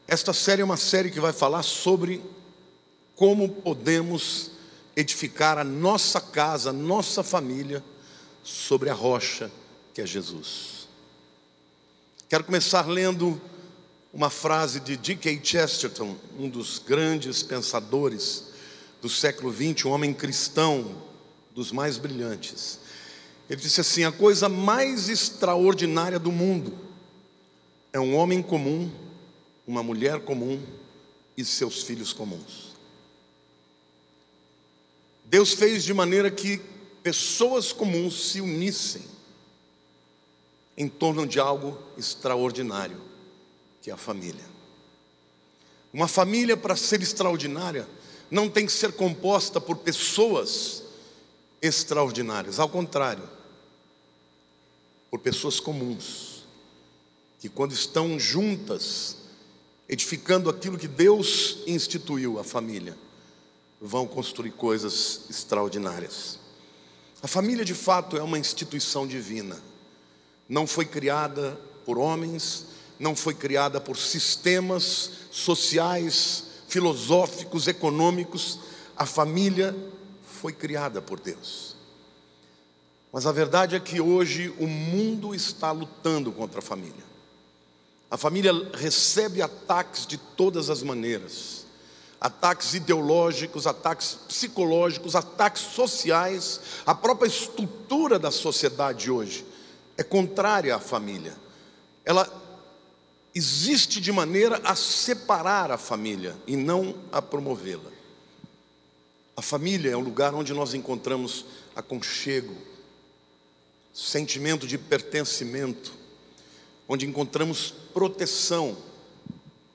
Esta série é uma série que vai falar sobre como podemos edificar a nossa casa, a nossa família, sobre a rocha que é Jesus. Quero começar lendo uma frase de G.K. Chesterton, um dos grandes pensadores do século XX, um homem cristão dos mais brilhantes. Ele disse assim: a coisa mais extraordinária do mundo é um homem comum, uma mulher comum e seus filhos comuns. Deus fez de maneira que pessoas comuns se unissem em torno de algo extraordinário, que é a família. Uma família, para ser extraordinária, não tem que ser composta por pessoas extraordinárias, ao contrário, por pessoas comuns, que quando estão juntas, edificando aquilo que Deus instituiu, a família, vão construir coisas extraordinárias. A família de fato é uma instituição divina, não foi criada por homens, não foi criada por sistemas sociais, filosóficos, econômicos. A família foi criada por Deus. Mas a verdade é que hoje o mundo está lutando contra a família. A família recebe ataques de todas as maneiras. Ataques ideológicos, ataques psicológicos, ataques sociais. A própria estrutura da sociedade hoje é contrária à família. Ela existe de maneira a separar a família e não a promovê-la. A família é um lugar onde nós encontramos aconchego, sentimento de pertencimento, onde encontramos proteção,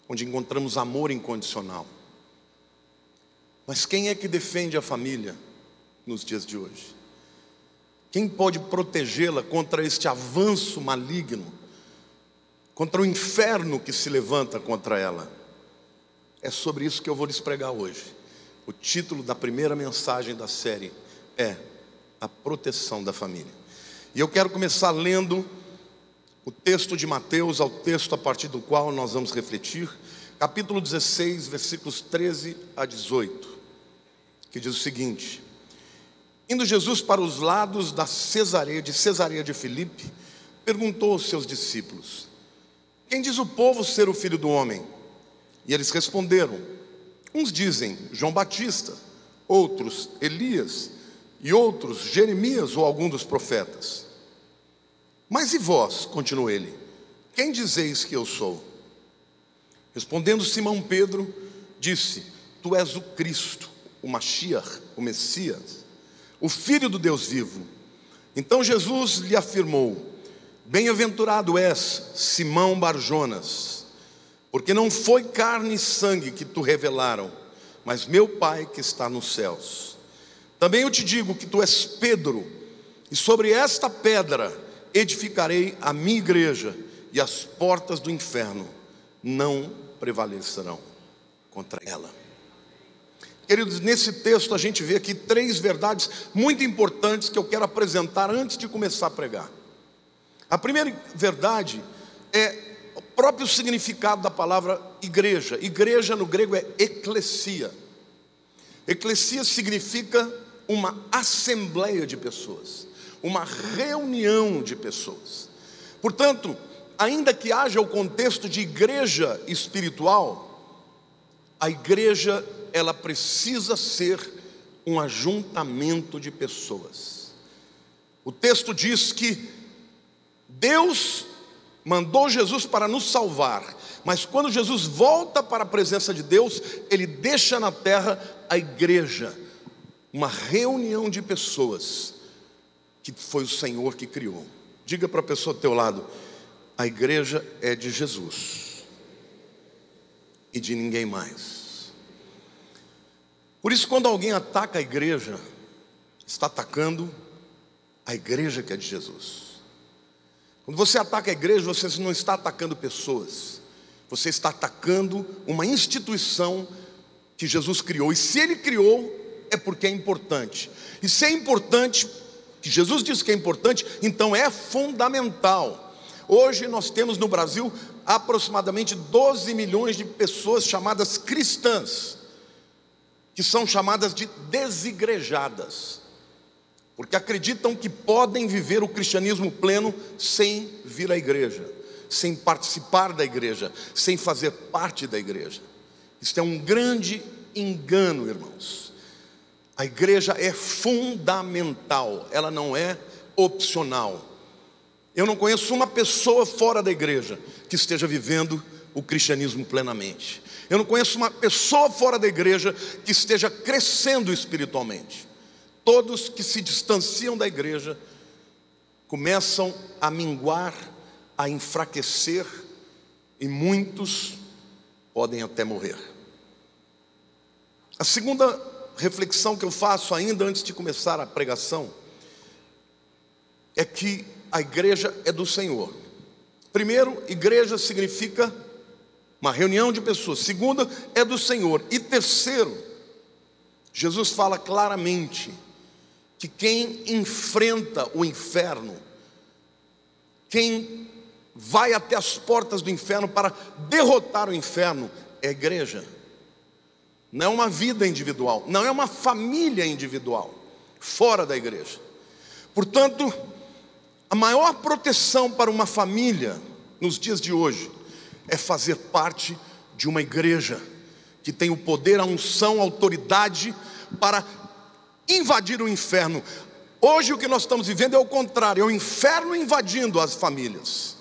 onde encontramos amor incondicional. Mas quem é que defende a família nos dias de hoje? Quem pode protegê-la contra este avanço maligno, contra o inferno que se levanta contra ela? É sobre isso que eu vou lhes pregar hoje. O título da primeira mensagem da série é A Proteção da Família. E eu quero começar lendo o texto de Mateus, ao texto a partir do qual nós vamos refletir, capítulo 16, versículos 13 a 18, que diz o seguinte: indo Jesus para os lados de Cesareia de Filipe, perguntou aos seus discípulos: quem diz o povo ser o Filho do Homem? E eles responderam: uns dizem João Batista, outros Elias, e outros Jeremias ou algum dos profetas. Mas e vós, continuou ele, quem dizeis que eu sou? Respondendo Simão Pedro, disse: tu és o Cristo, o Mashiach, o Messias, o Filho do Deus vivo. Então Jesus lhe afirmou: bem-aventurado és, Simão Barjonas, porque não foi carne e sangue que te revelaram, mas meu Pai que está nos céus. Também eu te digo que tu és Pedro, e sobre esta pedra edificarei a minha igreja, e as portas do inferno não prevalecerão contra ela. Queridos, nesse texto a gente vê aqui três verdades muito importantes que eu quero apresentar antes de começar a pregar. A primeira verdade é o próprio significado da palavra igreja. Igreja no grego é eclesia. Eclesia significa uma assembleia de pessoas, uma reunião de pessoas. Portanto, ainda que haja o contexto de igreja espiritual, a igreja, ela precisa ser um ajuntamento de pessoas. O texto diz que Deus mandou Jesus para nos salvar, mas quando Jesus volta para a presença de Deus, Ele deixa na terra a igreja, uma reunião de pessoas que foi o Senhor que criou. Diga para a pessoa do teu lado: a igreja é de Jesus e de ninguém mais. Por isso, quando alguém ataca a igreja, está atacando a igreja que é de Jesus. Quando você ataca a igreja, você não está atacando pessoas, você está atacando uma instituição que Jesus criou. E se Ele criou, é porque é importante. E se é importante, que Jesus disse que é importante, então é fundamental. Hoje nós temos no Brasil aproximadamente 12 milhões de pessoas chamadas cristãs, que são chamadas de desigrejadas, porque acreditam que podem viver o cristianismo pleno sem vir à igreja, sem participar da igreja, sem fazer parte da igreja. Isso é um grande engano, irmãos. A igreja é fundamental, ela não é opcional. Eu não conheço uma pessoa fora da igreja que esteja vivendo o cristianismo plenamente. Eu não conheço uma pessoa fora da igreja que esteja crescendo espiritualmente. Todos que se distanciam da igreja começam a minguar, a enfraquecer, e muitos podem até morrer. A segunda reflexão que eu faço ainda antes de começar a pregação é que a igreja é do Senhor. Primeiro, igreja significa uma reunião de pessoas. Segundo, é do Senhor. E terceiro, Jesus fala claramente que quem enfrenta o inferno, quem vai até as portas do inferno para derrotar o inferno, é a igreja. Não é uma vida individual, não é uma família individual fora da igreja. Portanto, a maior proteção para uma família nos dias de hoje é fazer parte de uma igreja que tem o poder, a unção, a autoridade para invadir o inferno. Hoje o que nós estamos vivendo é o contrário, é o inferno invadindo as famílias.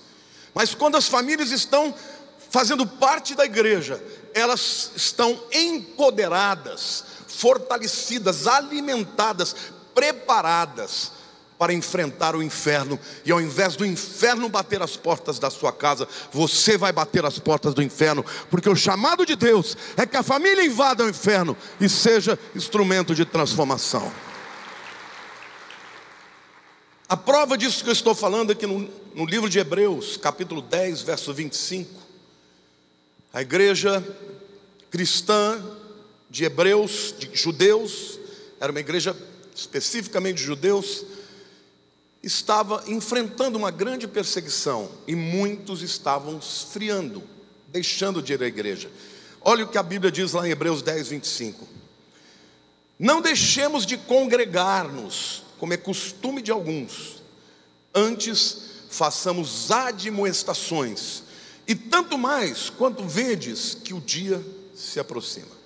Mas quando as famílias estão fazendo parte da igreja, elas estão empoderadas, fortalecidas, alimentadas, preparadas para enfrentar o inferno. E ao invés do inferno bater as portas da sua casa, você vai bater as portas do inferno, porque o chamado de Deus é que a família invada o inferno e seja instrumento de transformação. A prova disso que eu estou falando aqui no livro de Hebreus, capítulo 10, verso 25. A igreja cristã de hebreus, de judeus, era uma igreja especificamente de judeus, estava enfrentando uma grande perseguição, e muitos estavam esfriando, deixando de ir à igreja. Olha o que a Bíblia diz lá em Hebreus 10, 25. Não deixemos de congregar-nos, como é costume de alguns, antes façamos admoestações, e tanto mais quanto vedes que o dia se aproxima.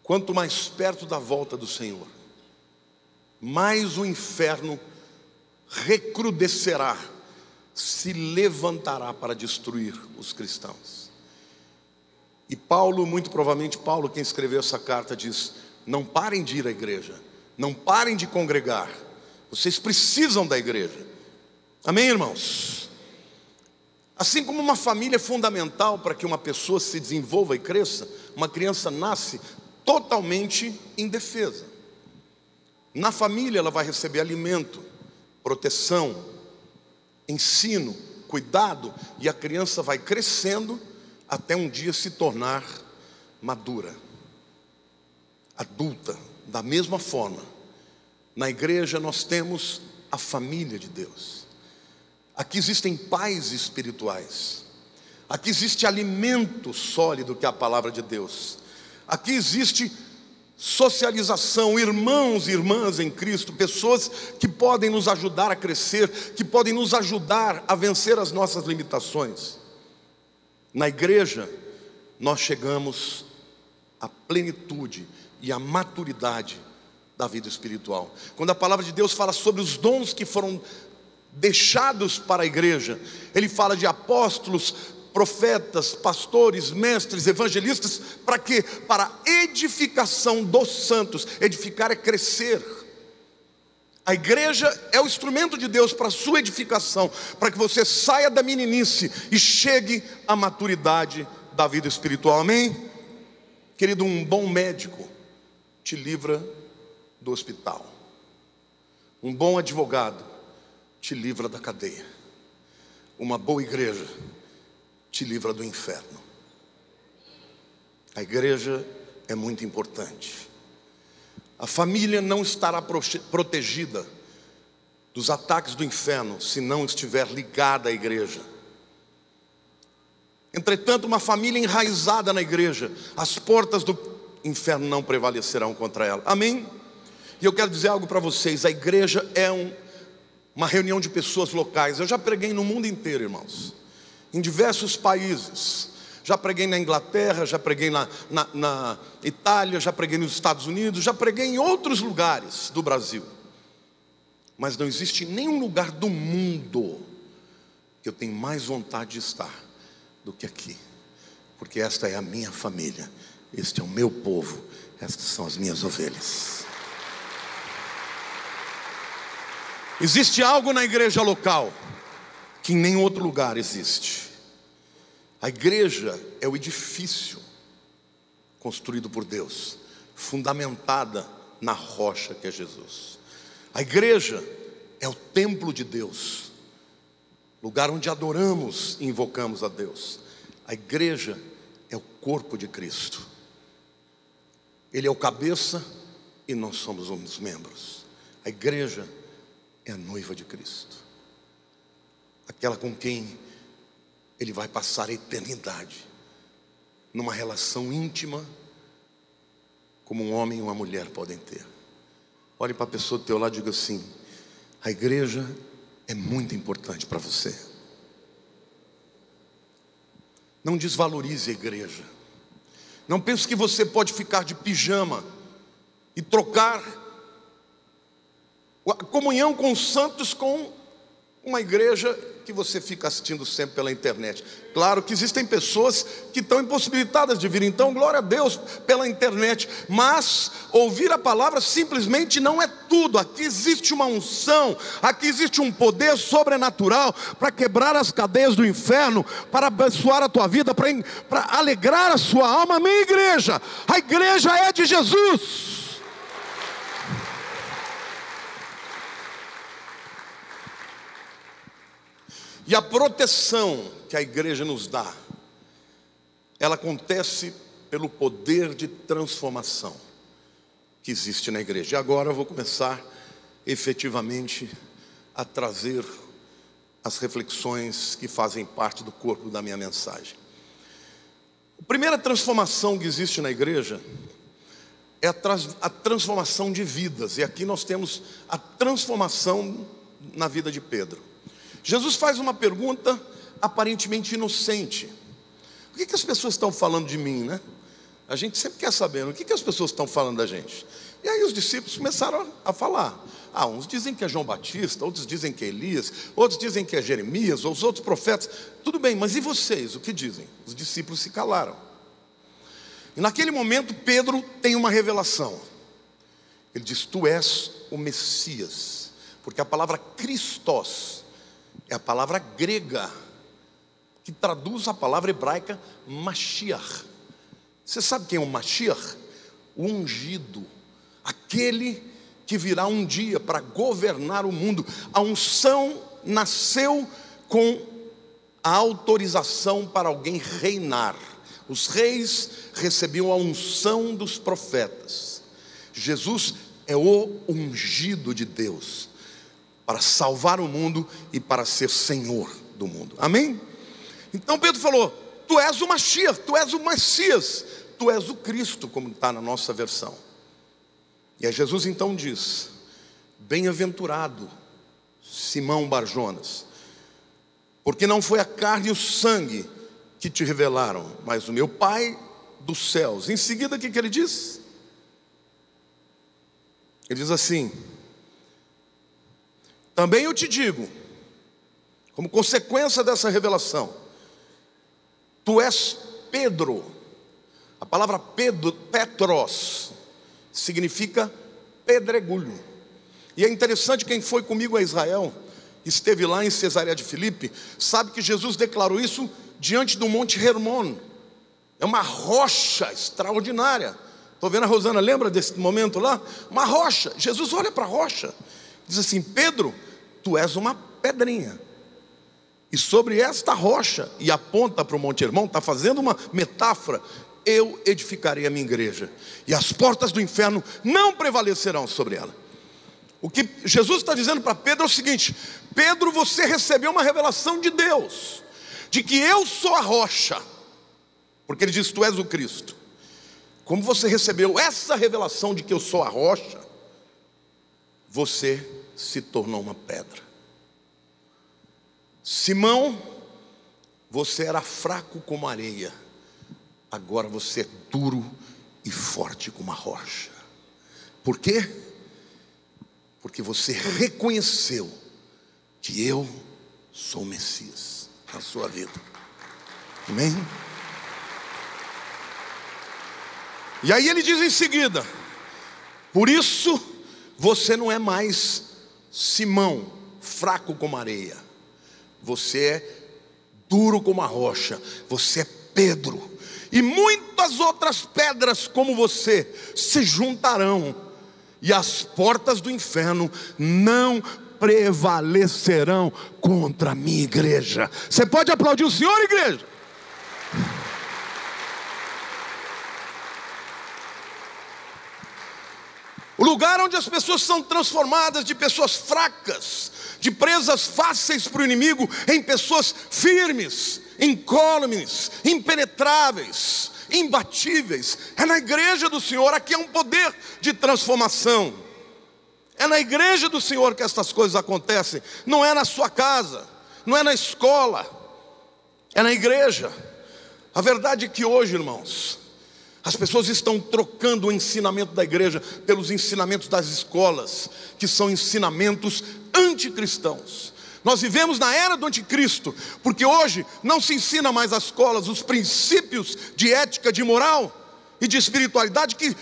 Quanto mais perto da volta do Senhor, mais o inferno recrudescerá, se levantará para destruir os cristãos. E Paulo, muito provavelmente Paulo, quem escreveu essa carta, diz: não parem de ir à igreja, não parem de congregar, vocês precisam da igreja. Amém, irmãos? Assim como uma família é fundamental para que uma pessoa se desenvolva e cresça, uma criança nasce totalmente indefesa. Na família ela vai receber alimento, proteção, ensino, cuidado, e a criança vai crescendo até um dia se tornar madura, adulta. Da mesma forma, na igreja nós temos a família de Deus. Aqui existem pais espirituais, aqui existe alimento sólido que é a palavra de Deus, aqui existe socialização, irmãos e irmãs em Cristo, pessoas que podem nos ajudar a crescer, que podem nos ajudar a vencer as nossas limitações. Na igreja nós chegamos à plenitude e à maturidade da vida espiritual. Quando a palavra de Deus fala sobre os dons que foram deixados para a igreja, ele fala de apóstolos, profetas, pastores, mestres, evangelistas. Para quê? Para a edificação dos santos. Edificar é crescer. A igreja é o instrumento de Deus para a sua edificação, para que você saia da meninice e chegue à maturidade da vida espiritual. Amém? Querido, um bom médico te livra do hospital. Um bom advogado te livra da cadeia. Uma boa igreja te livra do inferno. A igreja é muito importante. A família não estará protegida dos ataques do inferno se não estiver ligada à igreja. Entretanto, uma família enraizada na igreja, as portas do inferno não prevalecerão contra ela. Amém? E eu quero dizer algo para vocês: a igreja é uma reunião de pessoas locais. Eu já preguei no mundo inteiro, irmãos, em diversos países. Já preguei na Inglaterra, já preguei na Itália, já preguei nos Estados Unidos, já preguei em outros lugares do Brasil. Mas não existe nenhum lugar do mundo que eu tenho mais vontade de estar do que aqui. Porque esta é a minha família, este é o meu povo, estas são as minhas ovelhas. Existe algo na igreja local que em nenhum outro lugar existe. A igreja é o edifício construído por Deus, fundamentada na rocha que é Jesus. A igreja é o templo de Deus, lugar onde adoramos e invocamos a Deus. A igreja é o corpo de Cristo. Ele é o cabeça e nós somos os membros. A igreja é a noiva de Cristo, aquela com quem Ele vai passar a eternidade, numa relação íntima, como um homem e uma mulher podem ter. Olhe para a pessoa do teu lado e diga assim: a igreja é muito importante para você. Não desvalorize a igreja. Não pense que você pode ficar de pijama e trocar a comunhão com os santos com uma igreja que você fica assistindo sempre pela internet. Claro que existem pessoas que estão impossibilitadas de vir, então glória a Deus pela internet. Mas ouvir a palavra simplesmente não é tudo. Aqui existe uma unção, aqui existe um poder sobrenatural para quebrar as cadeias do inferno, para abençoar a tua vida, para alegrar a sua alma. Amém, igreja? A igreja é de Jesus. E a proteção que a igreja nos dá, ela acontece pelo poder de transformação que existe na igreja. E agora eu vou começar efetivamente a trazer as reflexões que fazem parte do corpo da minha mensagem. A primeira transformação que existe na igreja é a transformação de vidas. E aqui nós temos a transformação na vida de Pedro. Jesus faz uma pergunta aparentemente inocente: o que as pessoas estão falando de mim, né? A gente sempre quer saber o que as pessoas estão falando da gente. E aí os discípulos começaram a falar. Uns dizem que é João Batista, outros dizem que é Elias, outros dizem que é Jeremias, ou os outros profetas. Tudo bem, mas e vocês, o que dizem? Os discípulos se calaram. E naquele momento Pedro tem uma revelação. Ele diz: tu és o Messias. Porque a palavra Christos é a palavra grega que traduz a palavra hebraica Mashiach. Você sabe quem é o Mashiach? O ungido, aquele que virá um dia para governar o mundo. A unção nasceu com a autorização para alguém reinar. Os reis recebiam a unção dos profetas. Jesus é o ungido de Deus para salvar o mundo e para ser Senhor do mundo. Amém? Então Pedro falou: tu és o Mashiach, tu és o Messias, tu és o Cristo, como está na nossa versão. E aí Jesus então diz: bem-aventurado Simão Barjonas, porque não foi a carne e o sangue que te revelaram, mas o meu Pai dos céus. Em seguida, o que ele diz? Ele diz assim: também eu te digo, como consequência dessa revelação, tu és Pedro. A palavra Petros significa pedregulho. E é interessante, quem foi comigo a Israel, esteve lá em Cesareia de Filipe, sabe que Jesus declarou isso diante do Monte Hermon. É uma rocha extraordinária. Estou vendo a Rosana, lembra desse momento lá? Uma rocha. Jesus olha para a rocha, diz assim: Pedro, tu és uma pedrinha, e sobre esta rocha, e aponta para o Monte Hermon, está fazendo uma metáfora, eu edificarei a minha igreja, e as portas do inferno não prevalecerão sobre ela. O que Jesus está dizendo para Pedro é o seguinte: Pedro, você recebeu uma revelação de Deus, de que eu sou a rocha, porque ele diz, tu és o Cristo. Como você recebeu essa revelação de que eu sou a rocha, você se tornou uma pedra. Simão, você era fraco como areia, agora você é duro e forte como a rocha. Por quê? Porque você reconheceu que eu sou o Messias na sua vida. Amém? E aí ele diz em seguida: por isso você não é mais Simão, fraco como areia, você é duro como a rocha, você é Pedro, e muitas outras pedras como você se juntarão, e as portas do inferno não prevalecerão contra a minha igreja. Você pode aplaudir o Senhor, igreja? O lugar onde as pessoas são transformadas de pessoas fracas, de presas fáceis para o inimigo, em pessoas firmes, incólumes, impenetráveis, imbatíveis, é na igreja do Senhor. Aqui é um poder de transformação. É na igreja do Senhor que estas coisas acontecem. Não é na sua casa, não é na escola, é na igreja. A verdade é que hoje, irmãos, as pessoas estão trocando o ensinamento da igreja pelos ensinamentos das escolas, que são ensinamentos anticristãos. Nós vivemos na era do anticristo, porque hoje não se ensina mais às escolas os princípios de ética, de moral e de espiritualidade que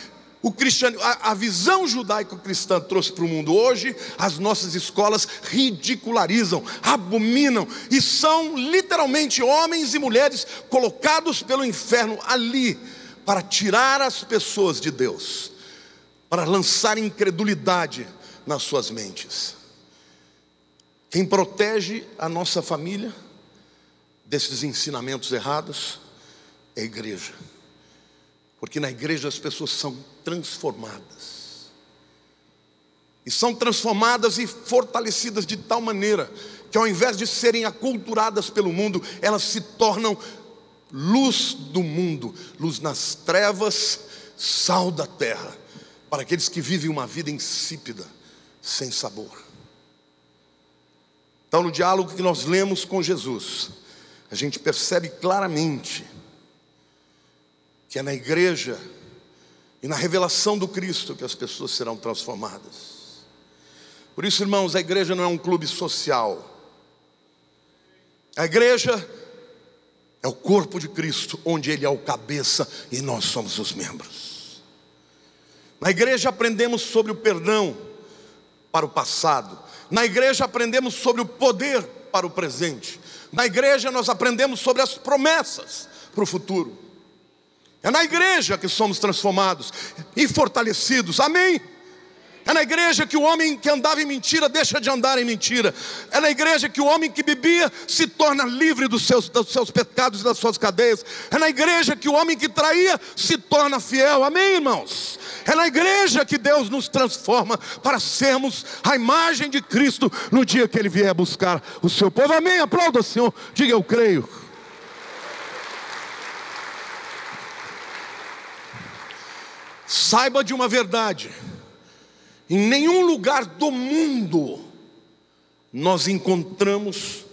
a visão judaico-cristã trouxe para o mundo. Hoje as nossas escolas ridicularizam, abominam, e são literalmente homens e mulheres colocados pelo inferno ali para tirar as pessoas de Deus, para lançar incredulidade nas suas mentes. Quem protege a nossa família desses ensinamentos errados é a igreja, porque na igreja as pessoas são transformadas, e são transformadas e fortalecidas de tal maneira que, ao invés de serem aculturadas pelo mundo, elas se tornam luz do mundo, luz nas trevas, sal da terra, para aqueles que vivem uma vida insípida, sem sabor. Então, no diálogo que nós lemos com Jesus, a gente percebe claramente que é na igreja e na revelação do Cristo que as pessoas serão transformadas. Por isso, irmãos, a igreja não é um clube social. A igreja é o corpo de Cristo, onde Ele é o cabeça e nós somos os membros. Na igreja aprendemos sobre o perdão para o passado. Na igreja aprendemos sobre o poder para o presente. Na igreja nós aprendemos sobre as promessas para o futuro. É na igreja que somos transformados e fortalecidos. Amém? É na igreja que o homem que andava em mentira deixa de andar em mentira. É na igreja que o homem que bebia se torna livre dos seus pecados e das suas cadeias. É na igreja que o homem que traía se torna fiel. Amém, irmãos? É na igreja que Deus nos transforma para sermos a imagem de Cristo no dia que Ele vier buscar o seu povo. Amém? Aplauda o Senhor, diga eu creio. Saiba de uma verdade: em nenhum lugar do mundo nós encontramos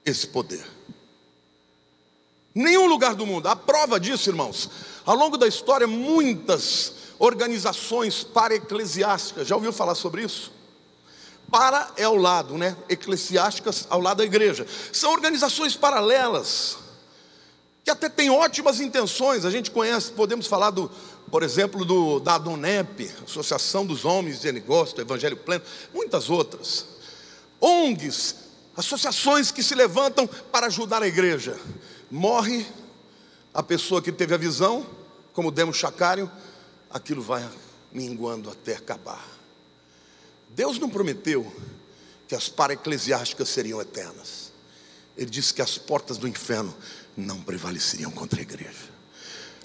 esse poder. Nenhum lugar do mundo. A prova disso, irmãos, ao longo da história, muitas organizações para-eclesiásticas, já ouviu falar sobre isso? Para é ao lado, né? Eclesiásticas ao lado da igreja. São organizações paralelas, que até têm ótimas intenções. A gente conhece, podemos falar por exemplo, da ADONEP, Associação dos Homens de Negócio do Evangelho Pleno, muitas outras. ONGs, associações que se levantam para ajudar a igreja. Morre a pessoa que teve a visão, como Demo Chacário, aquilo vai minguando até acabar. Deus não prometeu que as para-eclesiásticas seriam eternas. Ele disse que as portas do inferno não prevaleceriam contra a igreja.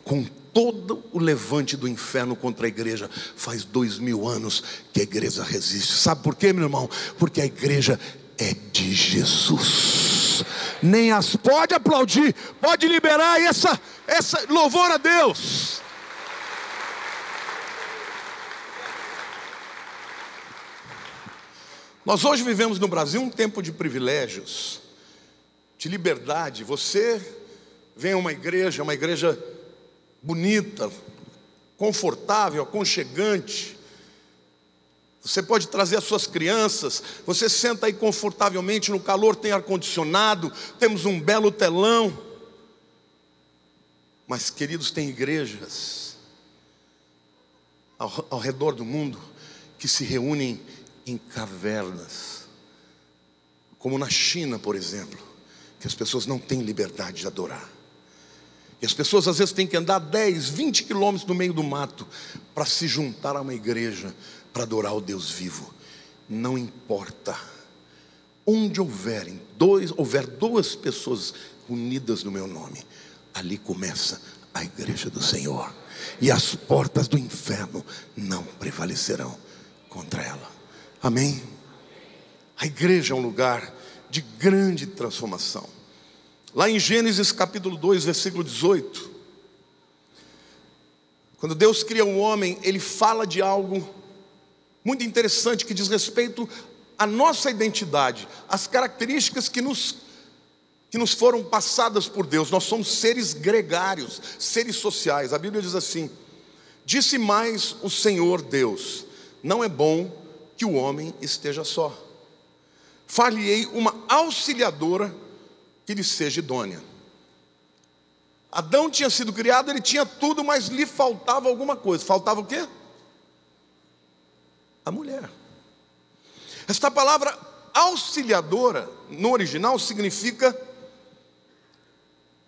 com todo o levante do inferno contra a igreja. Faz 2000 anos que a igreja resiste. Sabe por quê, meu irmão? Porque a igreja é de Jesus. Nem as pode aplaudir, pode liberar essa louvor a Deus. Nós hoje vivemos no Brasil um tempo de privilégios, de liberdade. Você vem a uma igreja bonita, confortável, aconchegante. Você pode trazer as suas crianças, você senta aí confortavelmente, no calor tem ar-condicionado, temos um belo telão. Mas, queridos, tem igrejas ao redor do mundo que se reúnem em cavernas, como na China, por exemplo, que as pessoas não têm liberdade de adorar. E as pessoas às vezes têm que andar 10, 20 quilômetros no meio do mato para se juntar a uma igreja, para adorar o Deus vivo. Não importa. Onde houver duas pessoas unidas no meu nome, ali começa a igreja do Senhor. E as portas do inferno não prevalecerão contra ela. Amém? A igreja é um lugar de grande transformação. Lá em Gênesis capítulo 2, versículo 18, quando Deus cria o homem, Ele fala de algo muito interessante que diz respeito à nossa identidade, às características que nos foram passadas por Deus. Nós somos seres gregários, seres sociais. A Bíblia diz assim: disse mais o Senhor Deus: não é bom que o homem esteja só. Far-lhe-ei uma auxiliadora que lhe seja idônea. Adão tinha sido criado, ele tinha tudo, mas lhe faltava alguma coisa. Faltava o quê? A mulher. Esta palavra auxiliadora, no original, significa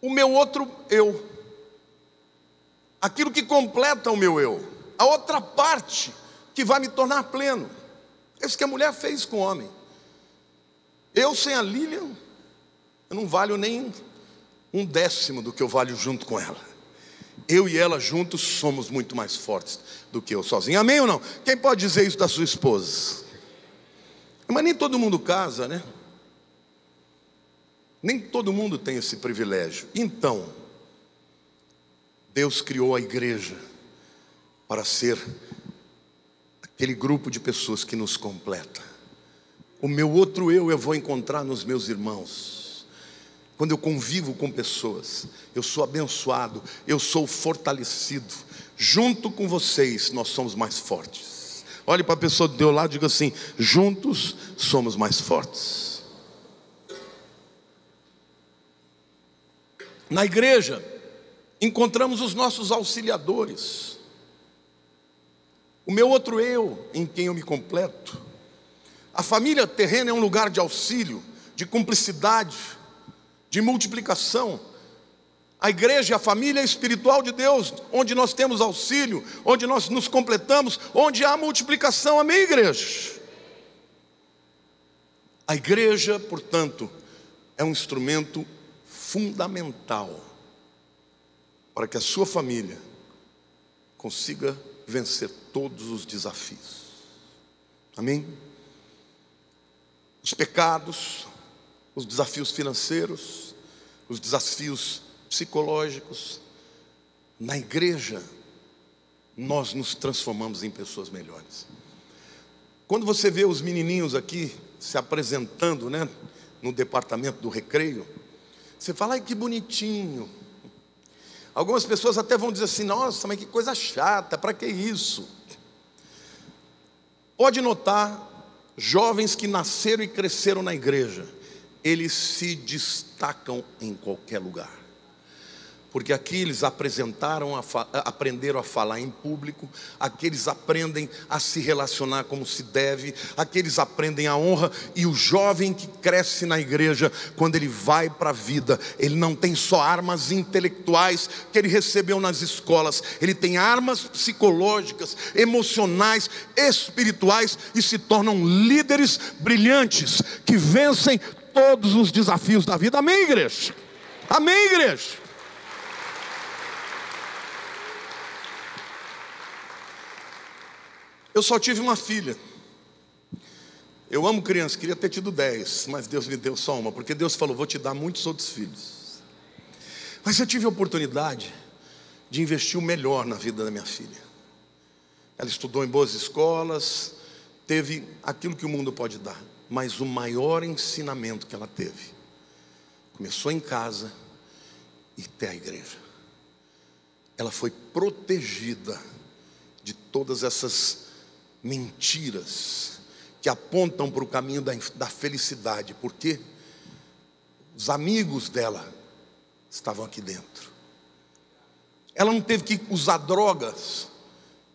o meu outro eu, aquilo que completa o meu eu, a outra parte que vai me tornar pleno. É isso que a mulher fez com o homem. Eu sem a Lilian, eu não valho nem 1/10 do que eu valho junto com ela. Eu e ela juntos somos muito mais fortes do que eu sozinho. Amém ou não? Quem pode dizer isso da sua esposa? Mas nem todo mundo casa, né? Nem todo mundo tem esse privilégio. Então, Deus criou a igreja para ser aquele grupo de pessoas que nos completa. O meu outro eu vou encontrar nos meus irmãos. Quando eu convivo com pessoas, eu sou abençoado, eu sou fortalecido. Junto com vocês, nós somos mais fortes. Olhe para a pessoa do teu lado e diga assim: juntos somos mais fortes. Na igreja, encontramos os nossos auxiliadores. O meu outro eu, em quem eu me completo. A família terrena é um lugar de auxílio, de cumplicidade, de multiplicação. A igreja é a família espiritual de Deus, onde nós temos auxílio, onde nós nos completamos, onde há multiplicação. Amém, igreja? A igreja, portanto, é um instrumento fundamental para que a sua família consiga vencer todos os desafios. Amém? Os pecados, os desafios financeiros, os desafios psicológicos. Na igreja, nós nos transformamos em pessoas melhores. Quando você vê os menininhos aqui se apresentando, né, no departamento do recreio, você fala: ai, que bonitinho. Algumas pessoas até vão dizer assim: nossa, mas que coisa chata, para que isso? Pode notar, jovens que nasceram e cresceram na igreja, eles se destacam em qualquer lugar. Porque aqui eles aprenderam a falar em público, aqui eles aprendem a se relacionar como se deve, aqui eles aprendem a honra. E o jovem que cresce na igreja, quando ele vai para a vida, ele não tem só armas intelectuais que ele recebeu nas escolas, ele tem armas psicológicas, emocionais, espirituais, e se tornam líderes brilhantes, que vencem todos os desafios da vida. Amém, igreja? Amém, igreja? Eu só tive uma filha. Eu amo criança, queria ter tido 10, mas Deus me deu só uma, porque Deus falou, vou te dar muitos outros filhos. Mas eu tive a oportunidade de investir o melhor na vida da minha filha. Ela estudou em boas escolas, teve aquilo que o mundo pode dar, mas o maior ensinamento que ela teve começou em casa e até a igreja. Ela foi protegida de todas essas mentiras que apontam para o caminho da felicidade, porque os amigos dela estavam aqui dentro. Ela não teve que usar drogas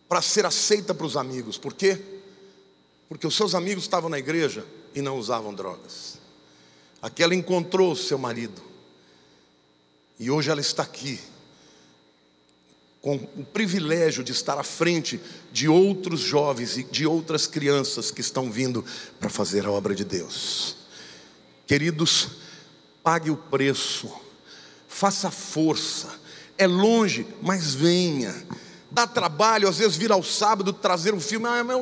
para ser aceita para os amigos. Por quê? Porque os seus amigos estavam na igreja e não usavam drogas. Aqui ela encontrou o seu marido. E hoje ela está aqui, com o privilégio de estar à frente de outros jovens e de outras crianças que estão vindo para fazer a obra de Deus. Queridos, pague o preço, faça força. É longe, mas venha. Dá trabalho, às vezes vir ao sábado trazer um filme. É meu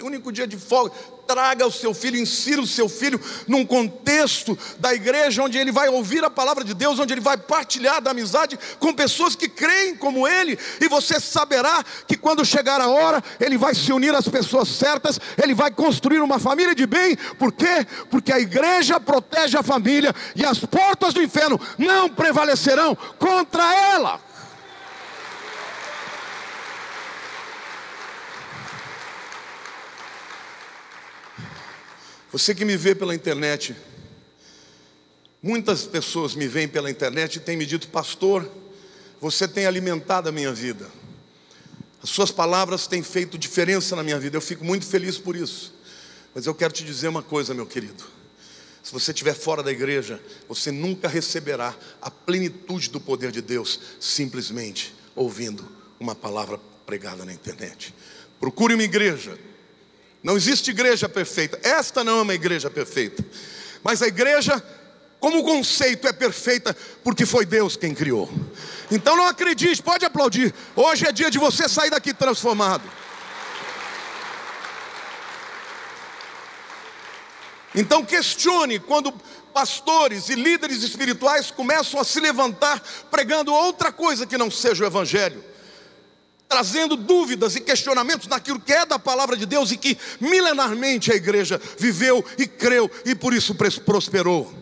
único dia de folga. Traga o seu filho, insira o seu filho num contexto da igreja, onde ele vai ouvir a palavra de Deus, onde ele vai partilhar da amizade com pessoas que creem como ele. E você saberá que quando chegar a hora, ele vai se unir às pessoas certas, ele vai construir uma família de bem. Por quê? Porque a igreja protege a família e as portas do inferno não prevalecerão contra ela. Você que me vê pela internet, muitas pessoas me veem pela internet e têm me dito, pastor, você tem alimentado a minha vida. As suas palavras têm feito diferença na minha vida. Eu fico muito feliz por isso. Mas eu quero te dizer uma coisa, meu querido. Se você estiver fora da igreja, você nunca receberá a plenitude do poder de Deus simplesmente ouvindo uma palavra pregada na internet. Procure uma igreja. Não existe igreja perfeita. Esta não é uma igreja perfeita. Mas a igreja, como conceito, é perfeita porque foi Deus quem criou. Então não acredite, pode aplaudir. Hoje é dia de você sair daqui transformado. Então questione quando pastores e líderes espirituais começam a se levantar pregando outra coisa que não seja o evangelho, trazendo dúvidas e questionamentos naquilo que é da palavra de Deus e que milenarmente a igreja viveu e creu e por isso prosperou.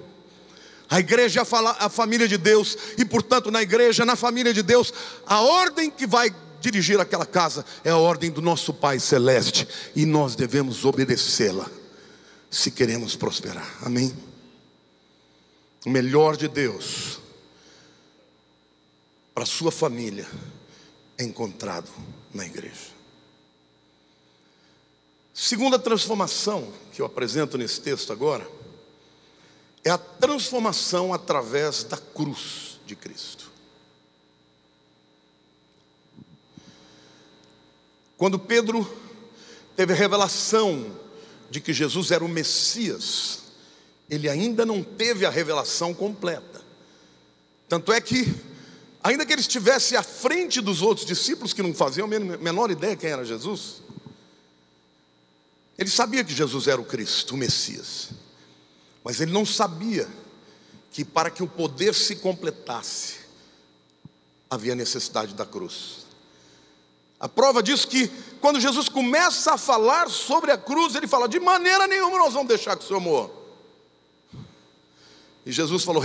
A igreja é a família de Deus e portanto na igreja, na família de Deus, a ordem que vai dirigir aquela casa é a ordem do nosso Pai Celeste e nós devemos obedecê-la se queremos prosperar, amém? O melhor de Deus para a sua família é encontrado na igreja. Segunda transformação que eu apresento nesse texto agora é a transformação através da cruz de Cristo. Quando Pedro teve a revelação de que Jesus era o Messias, ele ainda não teve a revelação completa. Tanto é que, ainda que ele estivesse à frente dos outros discípulos que não faziam a menor ideia quem era Jesus, ele sabia que Jesus era o Cristo, o Messias. Mas ele não sabia que para que o poder se completasse, havia necessidade da cruz. A prova disso que quando Jesus começa a falar sobre a cruz, ele fala, de maneira nenhuma nós vamos deixar que o Senhor morra. E Jesus falou,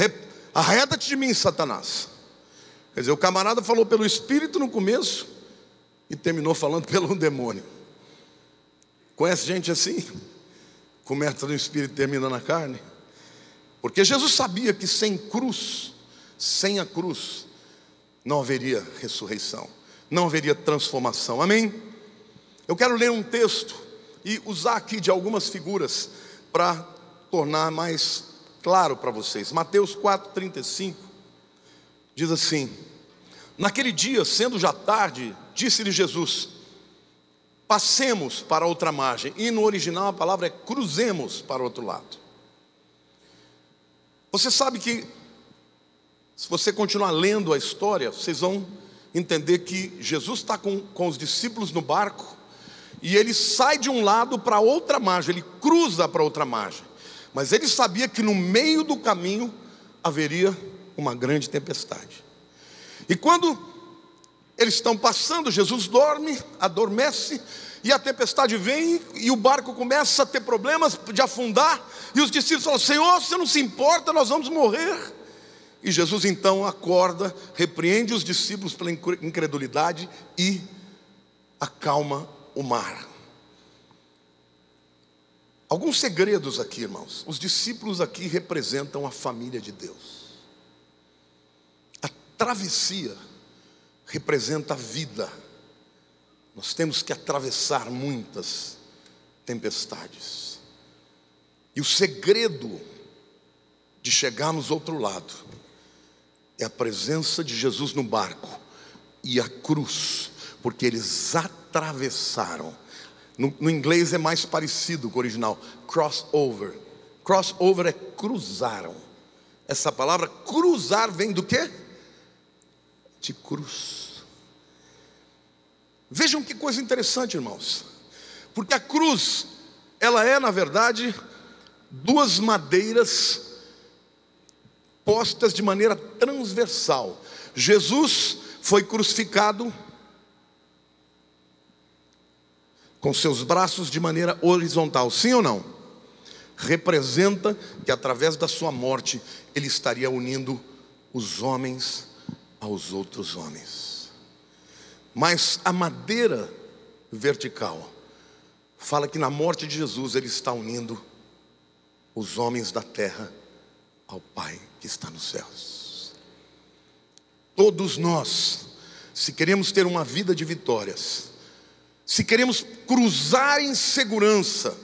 arreda-te de mim, Satanás. Quer dizer, o camarada falou pelo Espírito no começo e terminou falando pelo demônio. Conhece gente assim? Começa no Espírito e termina na carne. Porque Jesus sabia que sem a cruz, não haveria ressurreição, não haveria transformação, amém? Eu quero ler um texto e usar aqui de algumas figuras para tornar mais claro para vocês. Mateus 4,35 diz assim: naquele dia, sendo já tarde, disse-lhe Jesus, passemos para outra margem. E no original a palavra é cruzemos para o outro lado. Você sabe que, se você continuar lendo a história, vocês vão entender que Jesus está com os discípulos no barco, e ele sai de um lado para outra margem, ele cruza para outra margem. Mas ele sabia que no meio do caminho haveria uma grande tempestade. E quando eles estão passando, Jesus dorme, adormece, e a tempestade vem, e o barco começa a ter problemas de afundar, e os discípulos falam: Senhor, você não se importa, nós vamos morrer. E Jesus então acorda, repreende os discípulos pela incredulidade e acalma o mar. Alguns segredos aqui, irmãos. Os discípulos aqui representam a família de Deus. A travessia representa a vida. Nós temos que atravessar muitas tempestades. E o segredo de chegarmos ao outro lado é a presença de Jesus no barco e a cruz, porque eles atravessaram. No inglês é mais parecido com o original, crossover. Crossover é cruzaram. Essa palavra cruzar vem do quê? De cruz. Vejam que coisa interessante, irmãos. Porque a cruz, ela é na verdade duas madeiras postas de maneira transversal. Jesus foi crucificado com seus braços de maneira horizontal, sim ou não? Representa que através da sua morte ele estaria unindo os homens aos outros homens. Mas a madeira vertical fala que na morte de Jesus ele está unindo os homens da terra ao Pai que está nos céus. Todos nós, se queremos ter uma vida de vitórias, se queremos cruzar em segurança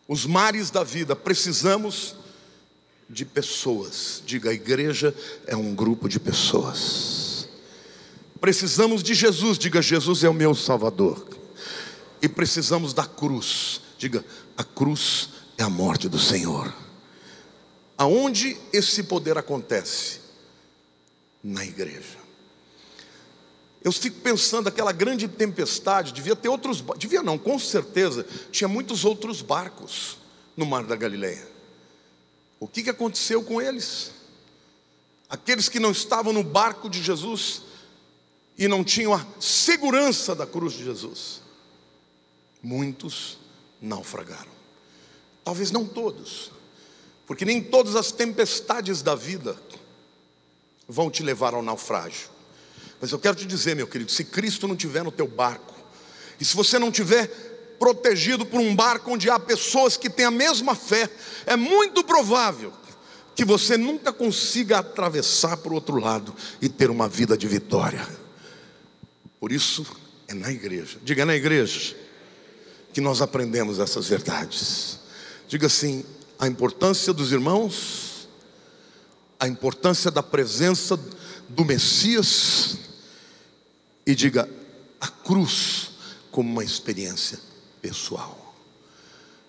os mares da vida, precisamos de pessoas. Diga, a igreja é um grupo de pessoas. Precisamos de Jesus. Diga, Jesus é o meu Salvador. E precisamos da cruz. Diga, a cruz é a morte do Senhor. Aonde esse poder acontece? Na igreja. Eu fico pensando, aquela grande tempestade, devia ter outros, devia não, com certeza, tinha muitos outros barcos no mar da Galileia. O que aconteceu com eles? Aqueles que não estavam no barco de Jesus e não tinham a segurança da cruz de Jesus, muitos naufragaram. Talvez não todos, porque nem todas as tempestades da vida vão te levar ao naufrágio. Mas eu quero te dizer, meu querido, se Cristo não estiver no teu barco, e se você não estiver protegido por um barco onde há pessoas que têm a mesma fé, é muito provável que você nunca consiga atravessar para o outro lado e ter uma vida de vitória. Por isso é na igreja, diga, é na igreja que nós aprendemos essas verdades. Diga assim, a importância dos irmãos, a importância da presença do Messias, e diga, a cruz como uma experiência pessoal.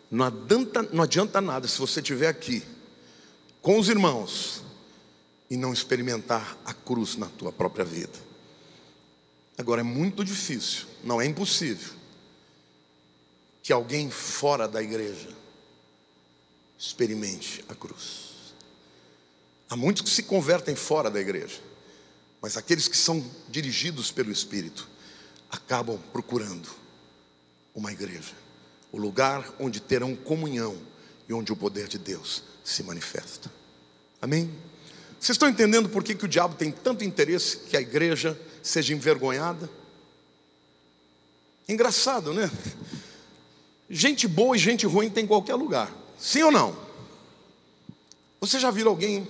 Não adianta nada se você estiver aqui com os irmãos e não experimentar a cruz na tua própria vida. Agora é muito difícil, não é impossível, que alguém fora da igreja experimente a cruz. Há muitos que se convertem fora da igreja, mas aqueles que são dirigidos pelo Espírito acabam procurando uma igreja, o lugar onde terão comunhão e onde o poder de Deus se manifesta. Amém? Vocês estão entendendo por que o diabo tem tanto interesse que a igreja seja envergonhada? Engraçado, né? Gente boa e gente ruim tem em qualquer lugar, sim ou não? Você já viu alguém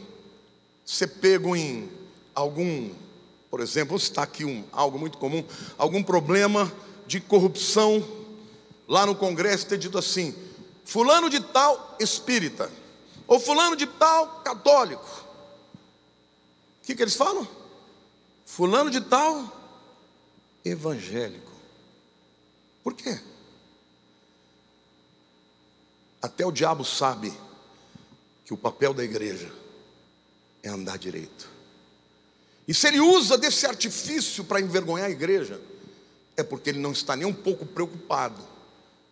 ser pego em algum, por exemplo, vou citar aqui algo muito comum, algum problema de corrupção lá no Congresso, ter dito assim, fulano de tal espírita, ou fulano de tal católico. O que eles falam? Fulano de tal evangélico. Por quê? Até o diabo sabe que o papel da igreja é andar direito. E se ele usa desse artifício para envergonhar a igreja, é porque Ele não está nem um pouco preocupado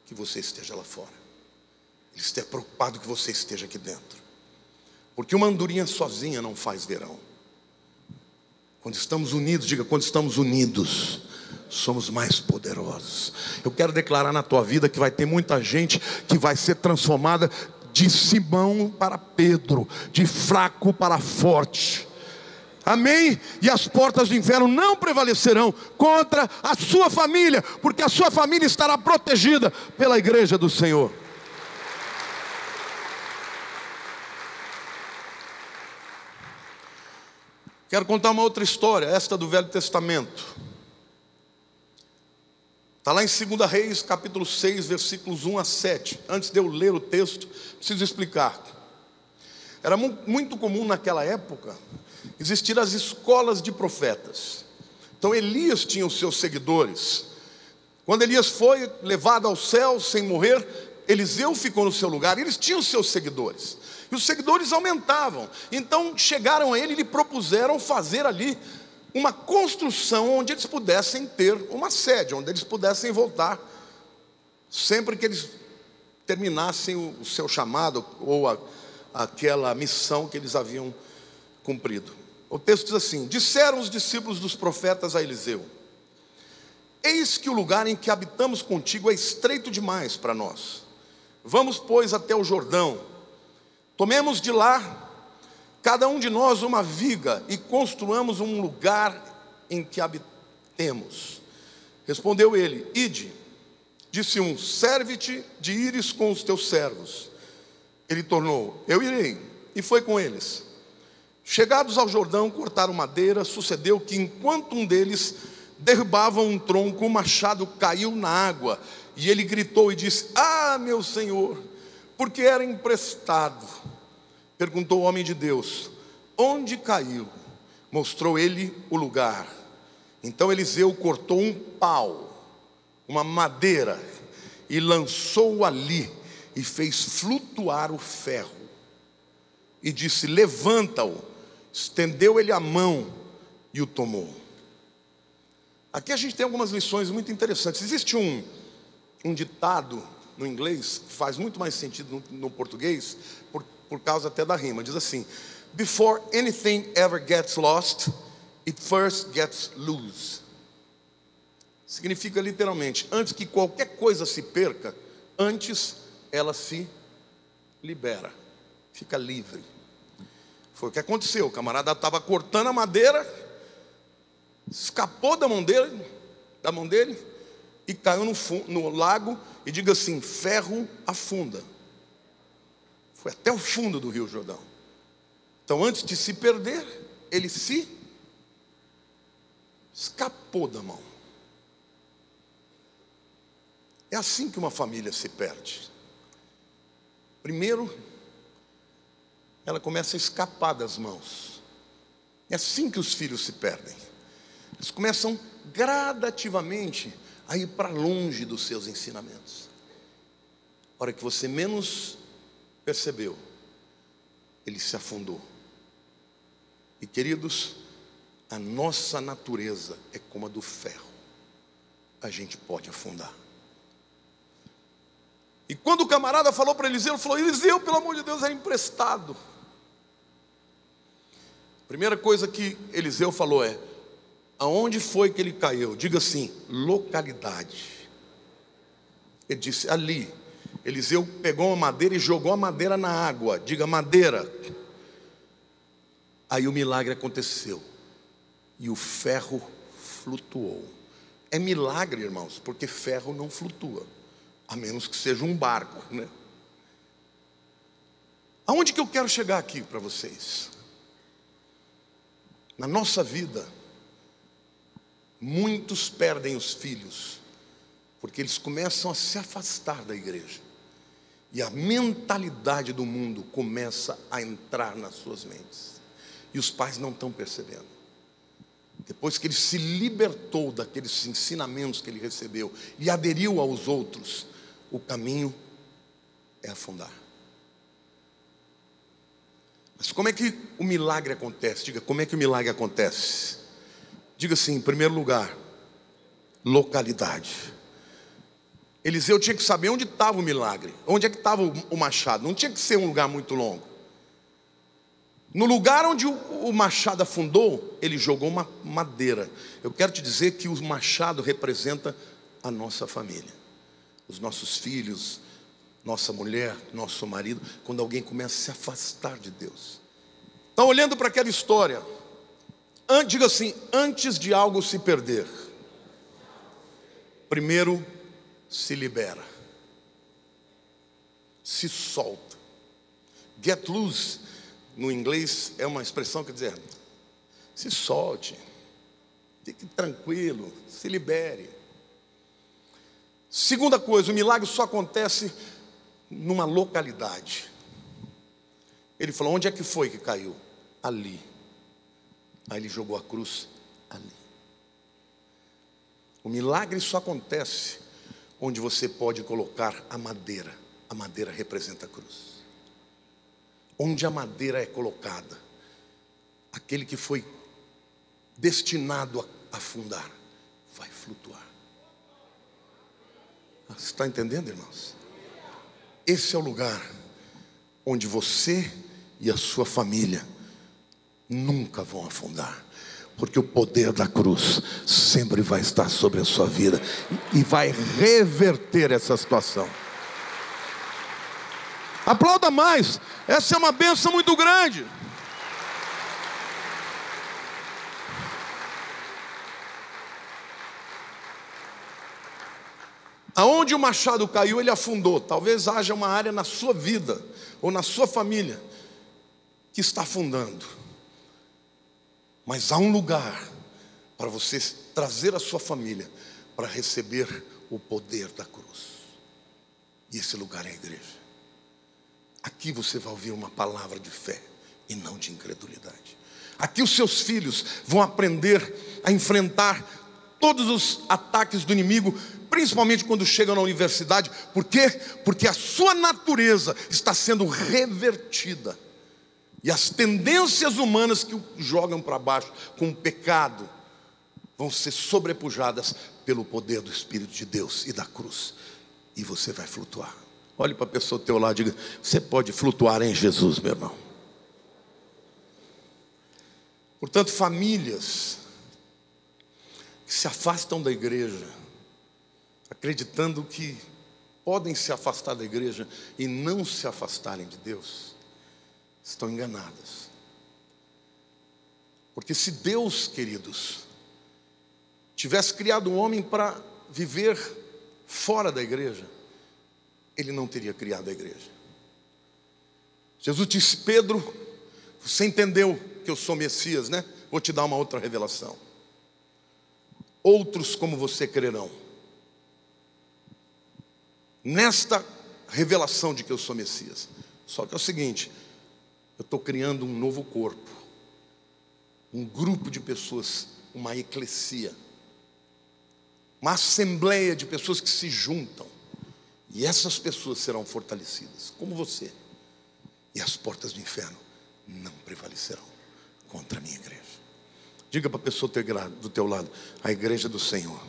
que você esteja lá fora. Ele está preocupado que você esteja aqui dentro. Porque uma andorinha sozinha não faz verão. Quando estamos unidos, diga, quando estamos unidos, somos mais poderosos. Eu quero declarar na tua vida que vai ter muita gente que vai ser transformada de Simão para Pedro, de fraco para forte. Amém? E as portas do inferno não prevalecerão contra a sua família, porque a sua família estará protegida pela igreja do Senhor. Quero contar uma outra história, esta do Velho Testamento. Está lá em 2 Reis, capítulo 6, versículos 1 a 7. Antes de eu ler o texto, preciso explicar. Era muito comum naquela época existir as escolas de profetas. Então Elias tinha os seus seguidores. Quando Elias foi levado ao céu sem morrer, Eliseu ficou no seu lugar. Eles tinham os seus seguidores. E os seguidores aumentavam. Então chegaram a ele e lhe propuseram fazer ali uma construção onde eles pudessem ter uma sede, onde eles pudessem voltar sempre que eles terminassem o seu chamado ou aquela missão que eles haviam cumprido. O texto diz assim: disseram os discípulos dos profetas a Eliseu: eis que o lugar em que habitamos contigo é estreito demais para nós. Vamos, pois, até o Jordão. Tomemos de lá, cada um de nós, uma viga e construamos um lugar em que habitemos. Respondeu ele: ide. Disse um: serve-te de ires com os teus servos. Ele tornou: eu irei. E foi com eles. Chegados ao Jordão, cortaram madeira. Sucedeu que enquanto um deles derrubava um tronco, o machado caiu na água. E ele gritou e disse: ah, meu senhor, porque era emprestado. Perguntou o homem de Deus: onde caiu? Mostrou ele o lugar. Então Eliseu cortou um pau, uma madeira, e lançou-o ali, e fez flutuar o ferro. E disse: levanta-o. Estendeu ele a mão e o tomou. Aqui a gente tem algumas lições muito interessantes. Existe um ditado no inglês que faz muito mais sentido no português, por causa até da rima. Diz assim: before anything ever gets lost, it first gets loose. Significa literalmente: antes que qualquer coisa se perca, antes ela se libera, fica livre. Foi o que aconteceu. O camarada estava cortando a madeira, escapou da mão dele e caiu no lago. E diga assim: ferro afunda. Foi até o fundo do Rio Jordão. Então, antes de se perder, ele se escapou da mão. É assim que uma família se perde. Primeiro, ela começa a escapar das mãos. É assim que os filhos se perdem. Eles começam gradativamente a ir para longe dos seus ensinamentos. A hora que você menos percebeu, ele se afundou. E queridos, a nossa natureza é como a do ferro. A gente pode afundar. E quando o camarada falou para Eliseu, ele falou: Eliseu, pelo amor de Deus, era emprestado. A primeira coisa que Eliseu falou é: aonde foi que ele caiu? Diga assim: localidade. Ele disse: ali. Eliseu pegou uma madeira e jogou a madeira na água. Diga: madeira. Aí o milagre aconteceu. E o ferro flutuou. É milagre, irmãos, porque ferro não flutua, a menos que seja um barco, né? Aonde que eu quero chegar aqui para vocês? Na nossa vida, muitos perdem os filhos, porque eles começam a se afastar da igreja. E a mentalidade do mundo começa a entrar nas suas mentes. E os pais não estão percebendo. Depois que ele se libertou daqueles ensinamentos que ele recebeu e aderiu aos outros, o caminho é afundar. Mas como é que o milagre acontece? Diga: como é que o milagre acontece? Diga assim: em primeiro lugar, localidade. Eliseu tinha que saber onde estava o milagre, onde é que estava o machado. Não tinha que ser um lugar muito longo. No lugar onde o machado afundou, ele jogou uma madeira. Eu quero te dizer que o machado representa a nossa família, os nossos filhos, nossa mulher, nosso marido. Quando alguém começa a se afastar de Deus. Então, olhando para aquela história, diga assim: antes de algo se perder, primeiro se libera, se solta. Get loose, no inglês, é uma expressão que quer dizer: se solte, fique tranquilo, se libere. Segunda coisa, o milagre só acontece numa localidade. Ele falou: onde é que foi que caiu? Ali. Aí ele jogou a cruz ali. O milagre só acontece onde você pode colocar a madeira. A madeira representa a cruz. Onde a madeira é colocada, aquele que foi destinado a afundar vai flutuar. Você está entendendo, irmãos? Esse é o lugar onde você e a sua família nunca vão afundar, porque o poder da cruz sempre vai estar sobre a sua vida e vai reverter essa situação. Aplauda mais, essa é uma bênção muito grande. Aonde o machado caiu, ele afundou. Talvez haja uma área na sua vida ou na sua família que está afundando. Mas há um lugar para você trazer a sua família para receber o poder da cruz. E esse lugar é a igreja. Aqui você vai ouvir uma palavra de fé e não de incredulidade. Aqui os seus filhos vão aprender a enfrentar todos os ataques do inimigo, principalmente quando chegam na universidade. Por quê? Porque a sua natureza está sendo revertida. E as tendências humanas que o jogam para baixo com o pecado vão ser sobrepujadas pelo poder do Espírito de Deus e da cruz. E você vai flutuar. Olhe para a pessoa do teu lado e diga: você pode flutuar em Jesus, meu irmão. Portanto, famílias que se afastam da igreja, acreditando que podem se afastar da igreja e não se afastarem de Deus, estão enganadas. Porque se Deus, queridos, tivesse criado um homem para viver fora da igreja, Ele não teria criado a igreja. Jesus disse: Pedro, você entendeu que eu sou Messias, né? Vou te dar uma outra revelação. Outros como você crerão. Nesta revelação de que eu sou Messias. Só que é o seguinte: eu estou criando um novo corpo, um grupo de pessoas, uma eclesia, uma assembleia de pessoas que se juntam, e essas pessoas serão fortalecidas, como você, e as portas do inferno não prevalecerão contra a minha igreja. Diga para a pessoa do teu lado: a igreja do Senhor.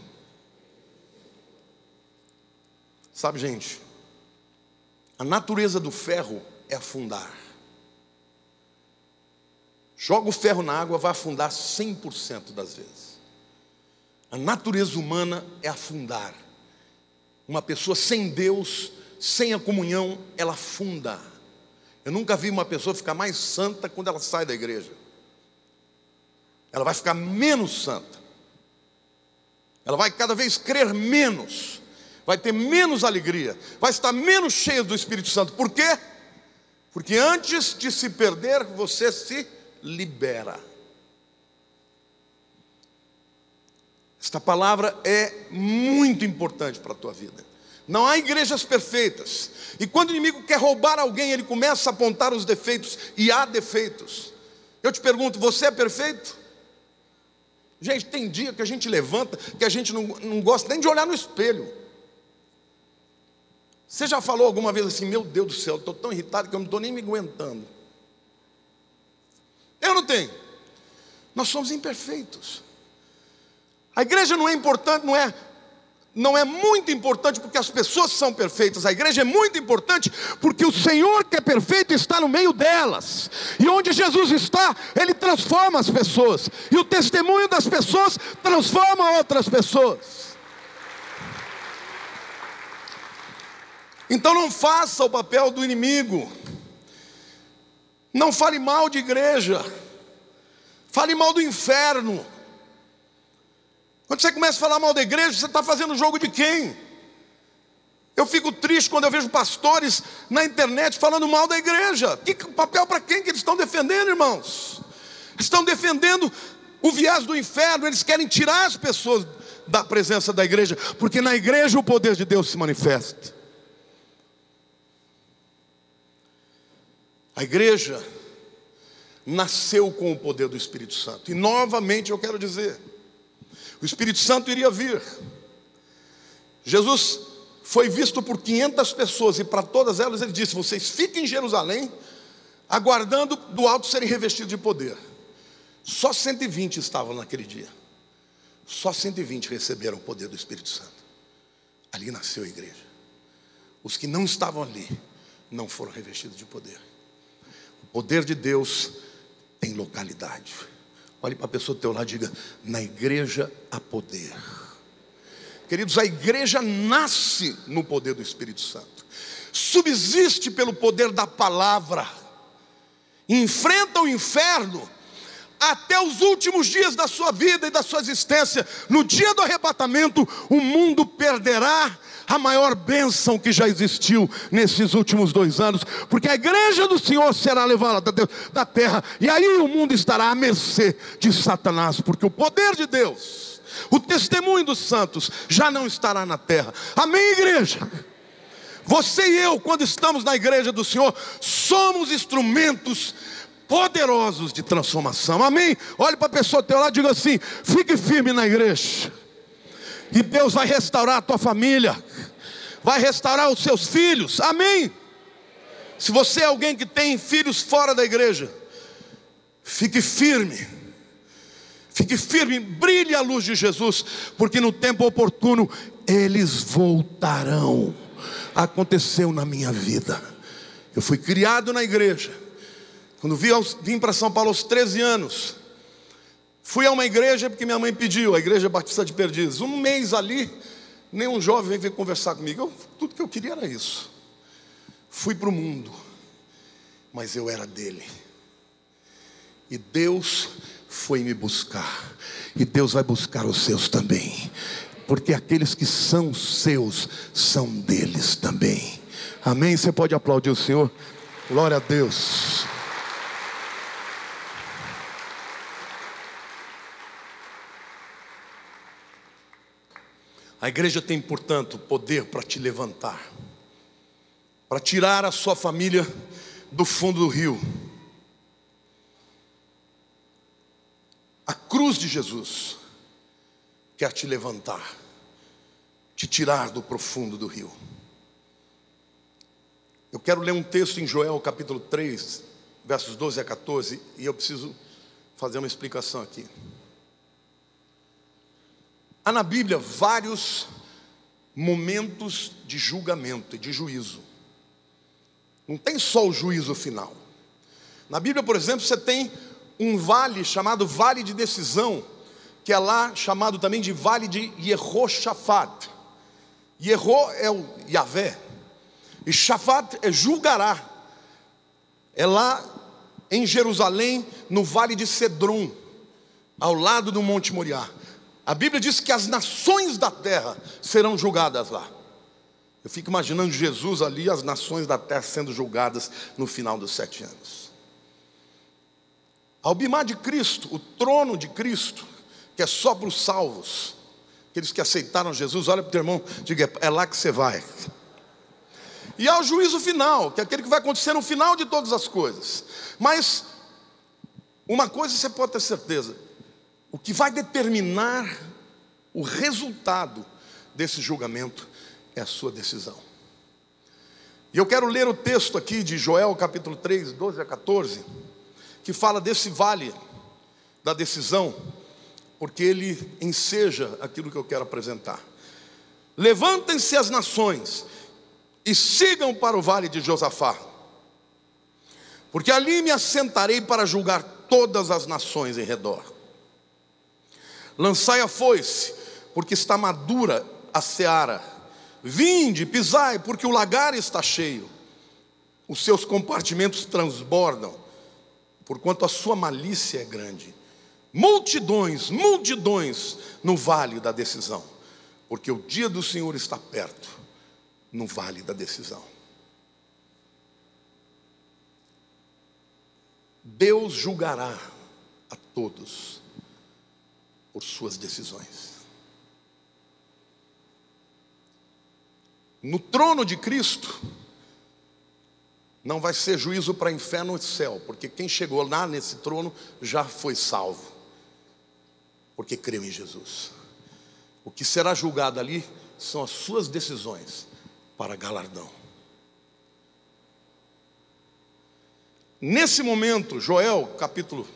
Sabe, gente, a natureza do ferro é afundar. Joga o ferro na água, vai afundar 100% das vezes. A natureza humana é afundar. Uma pessoa sem Deus, sem a comunhão, ela afunda. Eu nunca vi uma pessoa ficar mais santa quando ela sai da igreja. Ela vai ficar menos santa. Ela vai cada vez crer menos. Vai ter menos alegria. Vai estar menos cheia do Espírito Santo. Por quê? Porque antes de se perder, você se libera. Esta palavra é muito importante para a tua vida. Não há igrejas perfeitas. E quando o inimigo quer roubar alguém, ele começa a apontar os defeitos. E há defeitos. Eu te pergunto: você é perfeito? Gente, tem dia que a gente levanta, que a gente não gosta nem de olhar no espelho. Você já falou alguma vez assim: meu Deus do céu, estou tão irritado que eu não estou nem me aguentando? Eu não tenho. Nós somos imperfeitos. A igreja não é importante, não é muito importante porque as pessoas são perfeitas. A igreja é muito importante porque o Senhor, que é perfeito, está no meio delas. E onde Jesus está, Ele transforma as pessoas. E o testemunho das pessoas transforma outras pessoas. Então não faça o papel do inimigo. Não fale mal de igreja. Fale mal do inferno. Quando você começa a falar mal da igreja, você está fazendo jogo de quem? Eu fico triste quando eu vejo pastores na internet falando mal da igreja. Que papel para quem que eles estão defendendo, irmãos? Estão defendendo o viés do inferno. Eles querem tirar as pessoas da presença da igreja, porque na igreja o poder de Deus se manifesta. A igreja nasceu com o poder do Espírito Santo. E novamente eu quero dizer, o Espírito Santo iria vir. Jesus foi visto por 500 pessoas, e para todas elas ele disse: vocês fiquem em Jerusalém, aguardando do alto serem revestidos de poder. Só 120 estavam naquele dia. Só 120 receberam o poder do Espírito Santo. Ali nasceu a igreja. Os que não estavam ali não foram revestidos de poder. O poder de Deus tem localidade. Olhe para a pessoa do teu lado e diga: na igreja há poder. Queridos, a igreja nasce no poder do Espírito Santo, subsiste pelo poder da palavra, enfrenta o inferno até os últimos dias da sua vida e da sua existência. No dia do arrebatamento, o mundo perderá a maior bênção que já existiu nesses últimos 2 anos, porque a igreja do Senhor será levada da terra, e aí o mundo estará à mercê de Satanás, porque o poder de Deus, o testemunho dos santos já não estará na terra. Amém, igreja? Você e eu, quando estamos na igreja do Senhor, somos instrumentos poderosos de transformação. Amém? Olhe para a pessoa do teu lado e diga assim: fique firme na igreja, e Deus vai restaurar a tua família, vai restaurar os seus filhos. Amém? Se você é alguém que tem filhos fora da igreja, fique firme. Fique firme, brilhe a luz de Jesus, porque no tempo oportuno eles voltarão. Aconteceu na minha vida. Eu fui criado na igreja. Quando vim para São Paulo aos 13 anos, fui a uma igreja porque minha mãe pediu, a Igreja Batista de Perdizes. Um mês ali, nenhum jovem veio conversar comigo. Tudo que eu queria era isso. Fui para o mundo, mas eu era dele. E Deus foi me buscar, e Deus vai buscar os seus também, porque aqueles que são seus são deles também. Amém? Você pode aplaudir o Senhor? Glória a Deus. A igreja tem, portanto, poder para te levantar, para tirar a sua família do fundo do rio. A cruz de Jesus quer te levantar, te tirar do profundo do rio. Eu quero ler um texto em Joel capítulo 3, versos 12 a 14, e eu preciso fazer uma explicação aqui. Há na Bíblia vários momentos de julgamento e de juízo. Não tem só o juízo final. Na Bíblia, por exemplo, você tem um vale chamado Vale de Decisão, que é lá chamado também de Vale de Jehoshafat. Jeho é o Yahvé, e Shafat é julgará. É lá em Jerusalém, no Vale de Cedron, ao lado do Monte Moriá. A Bíblia diz que as nações da terra serão julgadas lá. Eu fico imaginando Jesus ali, as nações da terra sendo julgadas no final dos 7 anos. Ao bimá de Cristo, o trono de Cristo, que é só para os salvos, aqueles que aceitaram Jesus. Olha para o teu irmão, diga: é lá que você vai. E ao juízo final, que é aquele que vai acontecer no final de todas as coisas. Mas uma coisa você pode ter certeza: o que vai determinar o resultado desse julgamento é a sua decisão. E eu quero ler o texto aqui de Joel capítulo 3, 12 a 14, que fala desse vale da decisão, porque ele enseja aquilo que eu quero apresentar. Levantem-se as nações e sigam para o vale de Josafá, porque ali me assentarei para julgar todas as nações em redor. Lançai a foice, porque está madura a seara. Vinde, pisai, porque o lagar está cheio. Os seus compartimentos transbordam, porquanto a sua malícia é grande. Multidões, multidões no vale da decisão, porque o dia do Senhor está perto, no vale da decisão. Deus julgará a todos por suas decisões. No trono de Cristo não vai ser juízo para inferno e céu, porque quem chegou lá nesse trono já foi salvo, porque creu em Jesus. O que será julgado ali são as suas decisões para galardão. Nesse momento, Joel, capítulo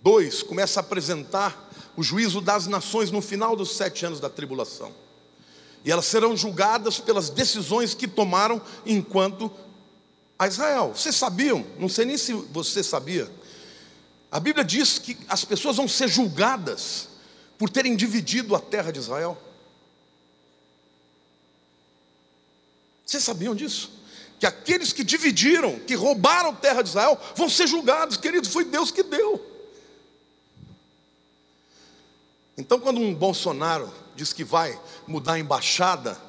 2, começa a apresentar o juízo das nações no final dos 7 anos da tribulação. E elas serão julgadas pelas decisões que tomaram enquanto a Israel. Vocês sabiam? Não sei nem se você sabia. A Bíblia diz que as pessoas vão ser julgadas por terem dividido a terra de Israel. Vocês sabiam disso? Que aqueles que dividiram, que roubaram a terra de Israel, vão ser julgados, queridos, foi Deus que deu. Então, quando um Bolsonaro diz que vai mudar a embaixada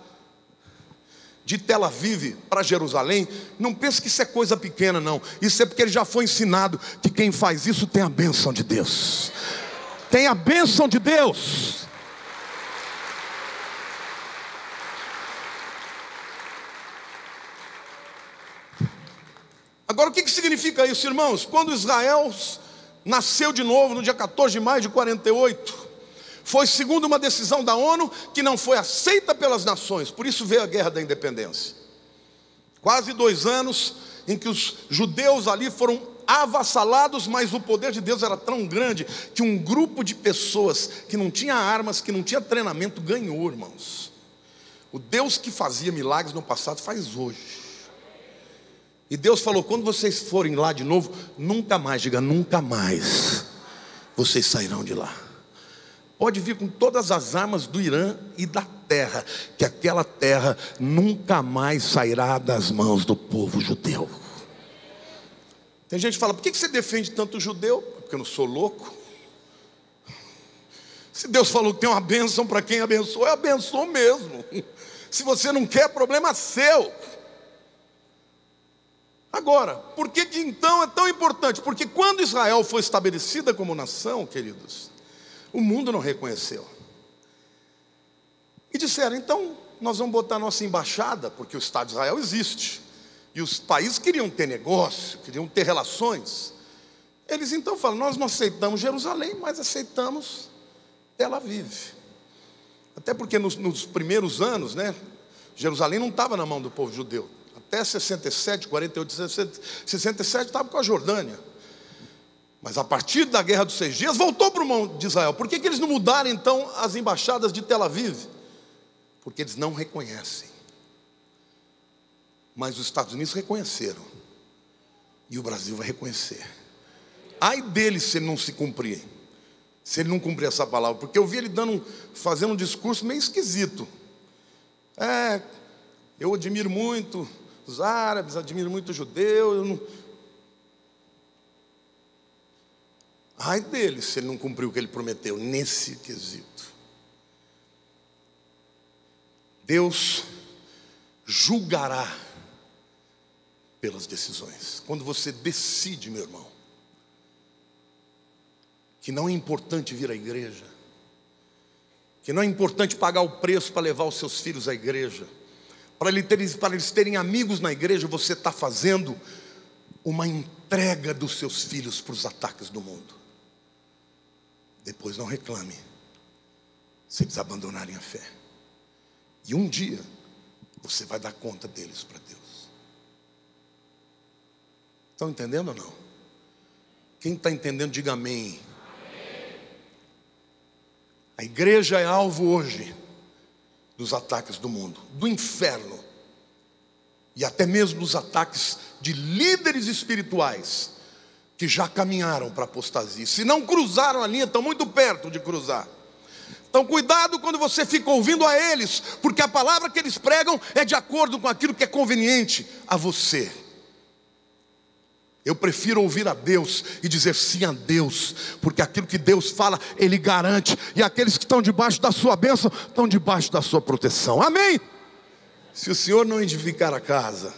de Tel Aviv para Jerusalém, não pense que isso é coisa pequena, não. Isso é porque ele já foi ensinado que quem faz isso tem a bênção de Deus. Tem a bênção de Deus. Agora, o que significa isso, irmãos? Quando Israel nasceu de novo no dia 14 de maio de 48, foi segundo uma decisão da ONU que não foi aceita pelas nações. Por isso veio a guerra da independência. Quase 2 anos em que os judeus ali foram avassalados, mas o poder de Deus era tão grande que um grupo de pessoas que não tinha armas, que não tinha treinamento, ganhou, irmãos. O Deus que fazia milagres no passado faz hoje. E Deus falou: quando vocês forem lá de novo, nunca mais, diga nunca mais, vocês sairão de lá. Pode vir com todas as armas do Irã e da terra, que aquela terra nunca mais sairá das mãos do povo judeu. Tem gente que fala: por que você defende tanto o judeu? Porque eu não sou louco. Se Deus falou que tem uma bênção para quem abençoa, eu abençoo mesmo. Se você não quer, problema seu. Agora, por que então é tão importante? Porque quando Israel foi estabelecida como nação, queridos, o mundo não reconheceu. E disseram: então nós vamos botar nossa embaixada, porque o Estado de Israel existe. E os países queriam ter negócio, queriam ter relações. Eles então falam: nós não aceitamos Jerusalém, mas aceitamos Tel Aviv. Até porque nos primeiros anos, Jerusalém não estava na mão do povo judeu. Até 67, 48, 67 estava com a Jordânia. Mas a partir da Guerra dos 6 Dias, voltou para o mão de Israel. Por que eles não mudaram então as embaixadas de Tel Aviv? Porque eles não reconhecem. Mas os Estados Unidos reconheceram. E o Brasil vai reconhecer. Ai dele se ele não se cumprir. Se ele não cumprir essa palavra. Porque eu vi ele fazendo um discurso meio esquisito. Eu admiro muito os árabes, admiro muito os judeus. Ai dele se ele não cumpriu o que ele prometeu nesse quesito. Deus julgará pelas decisões. Quando você decide, meu irmão, que não é importante vir à igreja, que não é importante pagar o preço para levar os seus filhos à igreja, para eles terem amigos na igreja, você está fazendo uma entrega dos seus filhos para os ataques do mundo. Depois não reclame se eles abandonarem a fé. E um dia você vai dar conta deles para Deus. Estão entendendo ou não? Quem está entendendo, diga amém. A igreja é alvo hoje dos ataques do mundo, do inferno, e até mesmo dos ataques de líderes espirituais que já caminharam para a apostasia. Se não cruzaram a linha, estão muito perto de cruzar. Então cuidado quando você fica ouvindo a eles, porque a palavra que eles pregam é de acordo com aquilo que é conveniente a você. Eu prefiro ouvir a Deus e dizer sim a Deus, porque aquilo que Deus fala, Ele garante. E aqueles que estão debaixo da sua bênção, estão debaixo da sua proteção. Amém? Se o Senhor não edificar a casa,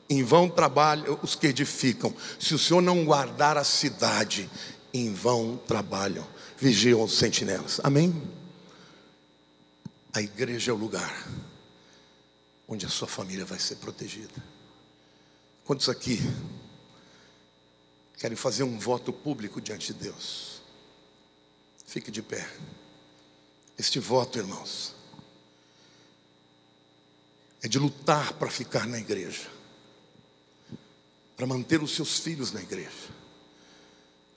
em vão trabalham os que edificam. Se o Senhor não guardar a cidade, em vão trabalham, vigiam os sentinelas. Amém? A igreja é o lugar onde a sua família vai ser protegida. Quantos aqui querem fazer um voto público diante de Deus? Fique de pé. Este voto, irmãos, é de lutar para ficar na igreja, para manter os seus filhos na igreja,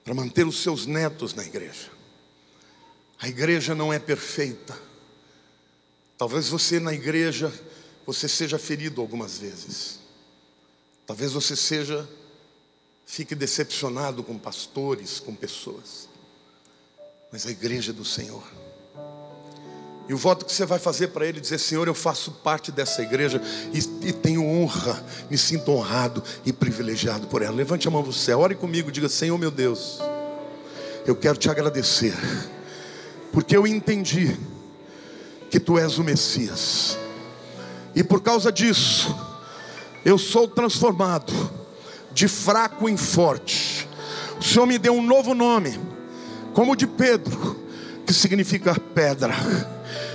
para manter os seus netos na igreja. A igreja não é perfeita. Talvez você na igreja, você seja ferido algumas vezes. Talvez você fique decepcionado com pastores, com pessoas. Mas a igreja é do Senhor. E o voto que você vai fazer para Ele, dizer: Senhor, eu faço parte dessa igreja e tenho honra, me sinto honrado e privilegiado por ela. Levante a mão do céu, ore comigo, diga: Senhor meu Deus, eu quero te agradecer, porque eu entendi que Tu és o Messias, e por causa disso eu sou transformado de fraco em forte. O Senhor me deu um novo nome, como o de Pedro, que significa pedra.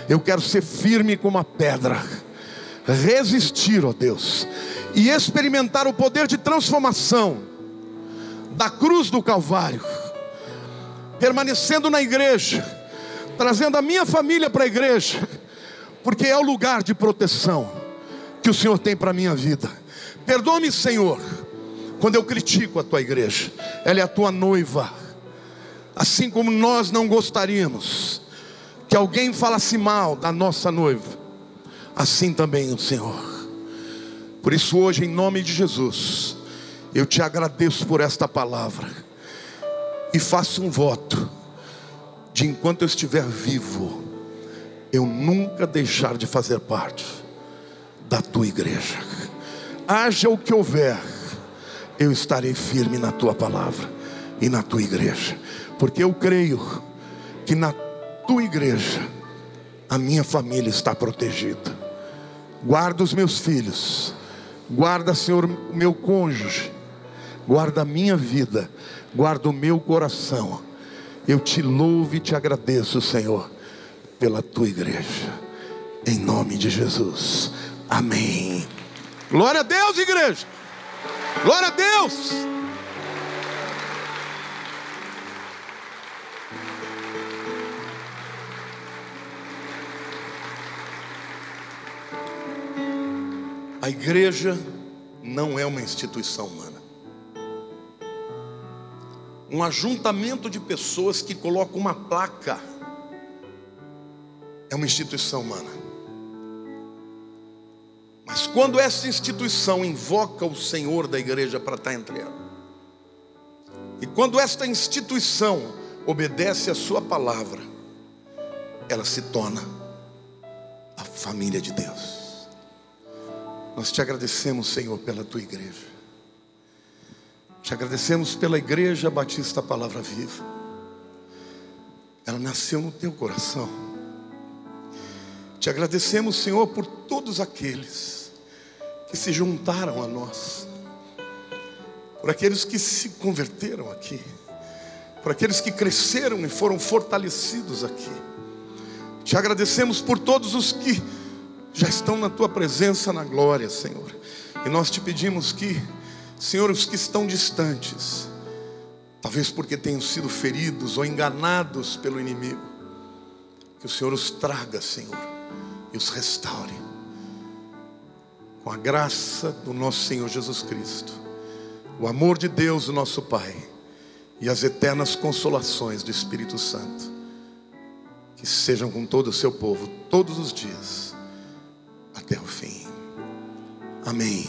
Eu quero ser firme como a pedra, resistir, ó Deus, e experimentar o poder de transformação da cruz do Calvário, permanecendo na igreja, trazendo a minha família para a igreja, porque é o lugar de proteção que o Senhor tem para a minha vida. Perdoa-me, Senhor, quando eu critico a Tua igreja. Ela é a Tua noiva. Assim como nós não gostaríamos que alguém falasse mal da nossa noiva, assim também o Senhor. Por isso hoje, em nome de Jesus, eu Te agradeço por esta palavra, e faço um voto de, enquanto eu estiver vivo, eu nunca deixar de fazer parte da Tua igreja. Haja o que houver, eu estarei firme na Tua palavra e na Tua igreja, porque eu creio que na Tua igreja a minha família está protegida. Guarda os meus filhos, guarda, Senhor, o meu cônjuge, guarda a minha vida, guarda o meu coração. Eu Te louvo e Te agradeço, Senhor, pela Tua igreja, em nome de Jesus. Amém. Glória a Deus, igreja. Glória a Deus. A igreja não é uma instituição humana. Um ajuntamento de pessoas que colocam uma placa é uma instituição humana. Mas quando essa instituição invoca o Senhor da igreja para estar entre ela, e quando esta instituição obedece a Sua palavra, ela se torna a família de Deus. Nós Te agradecemos, Senhor, pela Tua igreja. Te agradecemos pela Igreja Batista Palavra Viva. Ela nasceu no Teu coração. Te agradecemos, Senhor, por todos aqueles que se juntaram a nós, por aqueles que se converteram aqui, por aqueles que cresceram e foram fortalecidos aqui. Te agradecemos por todos os que já estão na Tua presença na glória, Senhor. E nós Te pedimos que, Senhor, os que estão distantes, talvez porque tenham sido feridos ou enganados pelo inimigo, que o Senhor os traga, Senhor, e os restaure, com a graça do nosso Senhor Jesus Cristo, o amor de Deus, o nosso Pai, e as eternas consolações do Espírito Santo. que sejam com todo o seu povo, todos os dias, até o fim. Amém.